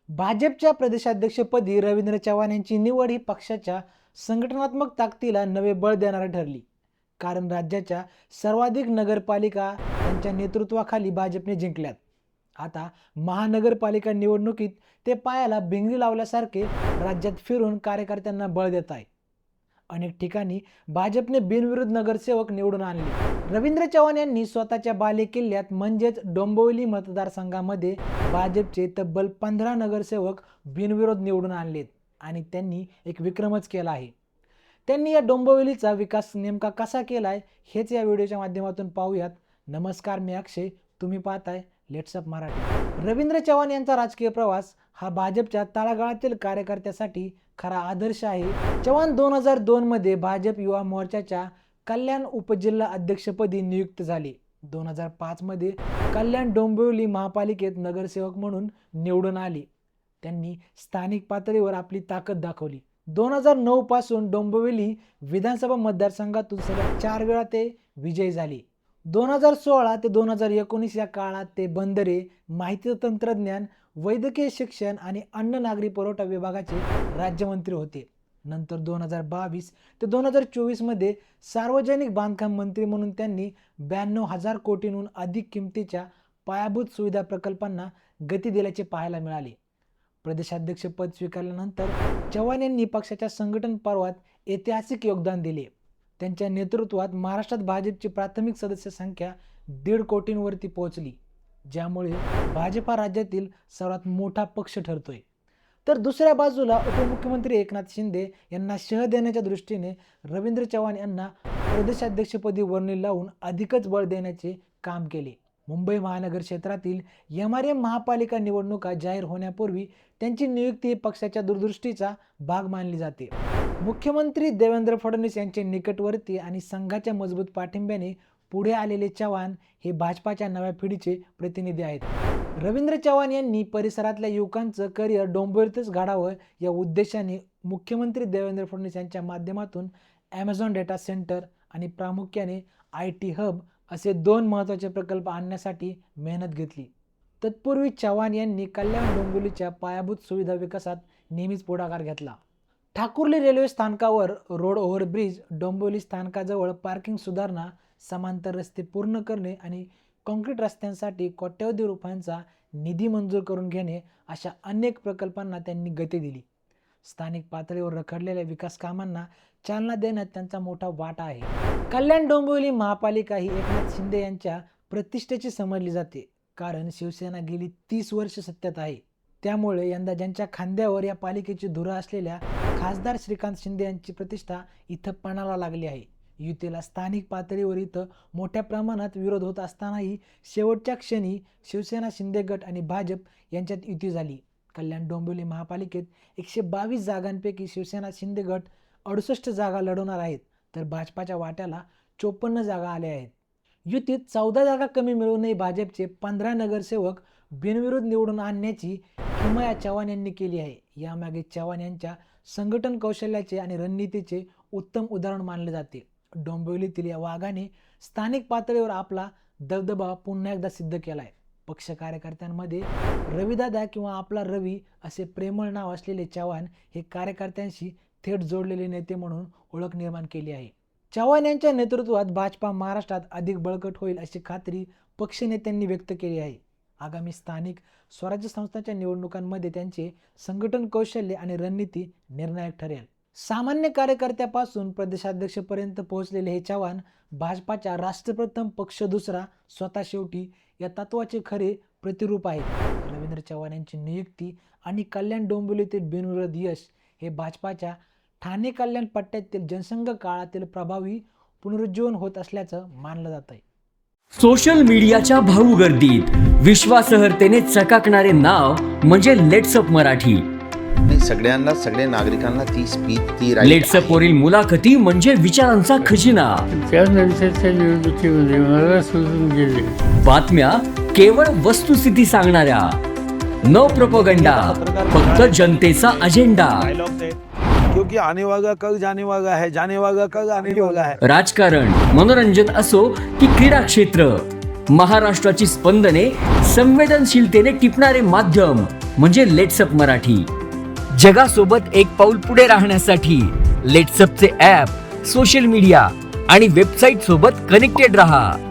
भाजपच्या प्रदेशाध्यक्षपदी रवींद्र चव्हाण यांची निवड ही पक्षाच्या संघटनात्मक ताकदीला नवे बळ देणारी ठरली. कारण राज्याच्या सर्वाधिक नगरपालिका त्यांच्या नेतृत्वाखाली भाजपने जिंकल्यात. आता महानगरपालिका निवडणुकीत ते पायाला भिंगरी लावल्यासारखे राज्यात फिरून कार्यकर्त्यांना बळ देत आहे. अनेक ठिकाणी भाजपने बिनविरोध नगरसेवक निवडून आणले. रवींद्र चव्हाण यांनी स्वतःच्या बालेकिल्ल्यात म्हणजेच डोंबिवली मतदारसंघामध्ये भाजपचे तब्बल 15 नगरसेवक बिनविरोध निवडून आणलेत आणि त्यांनी एक विक्रमच केला आहे. त्यांनी या डोंबिवलीचा विकास नेमका कसा केलाय हेच या व्हिडिओच्या माध्यमातून पाहूयात. नमस्कार, मी अक्षय, तुम्ही पाहताय लेट्स अप मराठी. रवींद्र चव्हाण यांचा राजकीय प्रवास हा भाजपच्या तळागाळातील कार्यकर्त्यासाठी खरा आदर्श आहे. चव्हाण 2002 मध्ये भाजप युवा मोर्चाच्या कल्याण उपजिल्हा अध्यक्षपदी नियुक्त झाले. 2005 मध्ये कल्याण डोंबिवली महापालिकेत नगरसेवक म्हणून निवडून आले. त्यांनी स्थानिक पातळीवर आपली ताकद दाखवली. 2009 पासून डोंबिवली विधानसभा मतदारसंघातून सलग 4 वेळा ते विजयी झाले. 2016 ते 2019 या काळात ते बंदरे, माहिती तंत्रज्ञान, वैद्यकीय शिक्षण आणि अन्न नागरी पुरवठा विभागाचे राज्यमंत्री होते. नंतर 2022 ते 2024 मध्ये सार्वजनिक बांधकाम मंत्री म्हणून त्यांनी 92,000 कोटींहून अधिक किमतीच्या पायाभूत सुविधा प्रकल्पांना गती दिल्याचे पाहायला मिळाले. प्रदेशाध्यक्ष पद स्वीकारल्यानंतर चव्हाण यांनी पक्षाच्या संघटन पर्वात ऐतिहासिक योगदान दिले. त्यांच्या नेतृत्वात महाराष्ट्रात भाजपची प्राथमिक सदस्य संख्या 1.5 कोटींवरती पोहोचली, ज्यामुळे भाजप हा राज्यातील सर्वात मोठा पक्ष ठरतोय. तर दुसऱ्या बाजूला उपमुख्यमंत्री एकनाथ शिंदे यांना शह देण्याच्या दृष्टीने रवींद्र चव्हाण यांना प्रदेशाध्यक्षपदी वर्णी लावून अधिकच बळ देण्याचे काम केले. मुंबई महानगर क्षेत्रातील MRM महापालिका निवडणुका जाहीर होण्यापूर्वी त्यांची नियुक्ती पक्षाच्या दूरदृष्टीचा भाग मानली जाते. मुख्यमंत्री देवेंद्र फडणवीस यांचे निकटवर्ती आणि संघाच्या मजबूत पाठिंब्याने पुढे आलेले चव्हाण हे भाजपाच्या नव्या पिढीचे प्रतिनिधी आहेत. रवींद्र चव्हाण यांनी परिसरातल्या युवकांचं करिअर डोंबिवलीतच घडावं या उद्देशाने मुख्यमंत्री देवेंद्र फडणवीस यांच्या माध्यमातून ॲमेझॉन डेटा सेंटर आणि प्रामुख्याने IT हब असे 2 महत्त्वाचे प्रकल्प आणण्यासाठी मेहनत घेतली. तत्पूर्वी चव्हाण यांनी कल्याण डोंबिवलीच्या पायाभूत सुविधा विकासात नेहमीच पुढाकार घेतला. ठाकुर्ली रेल्वे स्थानकावर रोड ओव्हरब्रिज, डोंबिवली स्थानकाजवळ पार्किंग सुधारणा, समांतर रस्ते पूर्ण करणे आणि काँक्रीट रस्त्यांसाठी कोट्यवधी रुपयांचा निधी मंजूर करून घेणे अशा अनेक प्रकल्पांना त्यांनी गती दिली. स्थानिक पातळीवर रखडलेल्या विकास कामांना चालना देण्यात त्यांचा मोठा वाटा आहे. कल्याण डोंबिवली महापालिका ही एकनाथ शिंदे यांच्या प्रतिष्ठेची समजली जाते, कारण शिवसेना गेली 30 वर्ष सत्तेत आहे. त्यामुळे यंदा ज्यांच्या खांद्यावर या पालिकेची धुरा असलेल्या खासदार श्रीकांत शिंदे यांची प्रतिष्ठा इथं पणाला लागली आहे. युतीला स्थानिक पातळीवर इथं मोठ्या प्रमाणात विरोध होत असतानाही शेवटच्या क्षणी शिवसेना, शिंदे गट आणि भाजप यांच्यात युती झाली. कल्याण डोंबिवली महापालिकेत 122 जागांपैकी शिवसेना, शिंदे गट 68 जागा लढवणार आहेत, तर भाजपाच्या वाट्याला 54 जागा आल्या आहेत. युतीत 14 जागा कमी मिळूनही भाजपचे 15 नगरसेवक बिनविरोध निवडून आणण्याची हिमया चव्हाण यांनी केली आहे. यामागे चव्हाण यांच्या संघटन कौशल्याचे आणि रणनीतीचे उत्तम उदाहरण मानले जाते. डोंबिवलीतील या वाघाने स्थानिक पातळीवर आपला दबदबा पुन्हा एकदा सिद्ध केला आहे. पक्ष कार्यकर्त्यांमध्ये रविदादा किंवा आपला रवी असे प्रेमळ नाव असलेले चव्हाण हे कार्यकर्त्यांशी थेट जोडलेले नेते म्हणून ओळख निर्माण केली आहे. चव्हाण यांच्या नेतृत्वात भाजपा महाराष्ट्रात अधिक बळकट होईल अशी खात्री पक्षनेत्यांनी व्यक्त केली आहे. आगामी स्थानिक स्वराज्य संस्थांच्या निवडणुकांमध्ये त्यांचे संघटन कौशल्य आणि रणनीती निर्णायक ठरेल. सामान्य कार्यकर्त्यापासून प्रदेशाध्यक्षपर्यंत पोहोचलेले हे चव्हाण भाजपाच्या राष्ट्रप्रथम पक्ष दुसरा स्वतः शेवटी या तत्वाचे खरे प्रतिरूप आहेत. रवींद्र चव्हाण यांची नियुक्ती आणि कल्याण डोंबिवलीतील बिनविरोध यश हे भाजपाच्या ठाणे कल्याण पट्ट्यातील जनसंघ काळातील प्रभावी पुनरुज्जीवन होत असल्याचं मानलं जात आहे. सोशल मीडियाच्या भाऊ गर्दीत विश्वासार्हतेने चकाकणारे नाव म्हणजे लेट्स अप मराठी. सगळ्यांना, सगळ्या नागरिकांना ती स्पीच, ती लेट्स अप वरील मुलाखती म्हणजे विचारांचा खजिना. त्यानंतरच्या निवडणुकीमध्ये मला सोडून गेले. बातम्या केवळ वस्तुस्थिती सांगणाऱ्या, न प्रोपगंडा, फक्त जनतेचा अजेंडा. क्योंकि आने वाला कल जाने वाला है, जाने वाला कल आने वाला है. राजकारण, मनोरंजन असो की क्रीडा क्षेत्र, महाराष्ट्राची स्पंदने संवेदनशीलतेने टिपणारे माध्यम म्हणजे लेट्सअप मराठी. जगासोबत एक पाऊल पुढे राहण्यासाठी लेट्सअपचे ॲप, सोशल मीडिया आणि वेबसाईट सोबत कनेक्टेड रहा.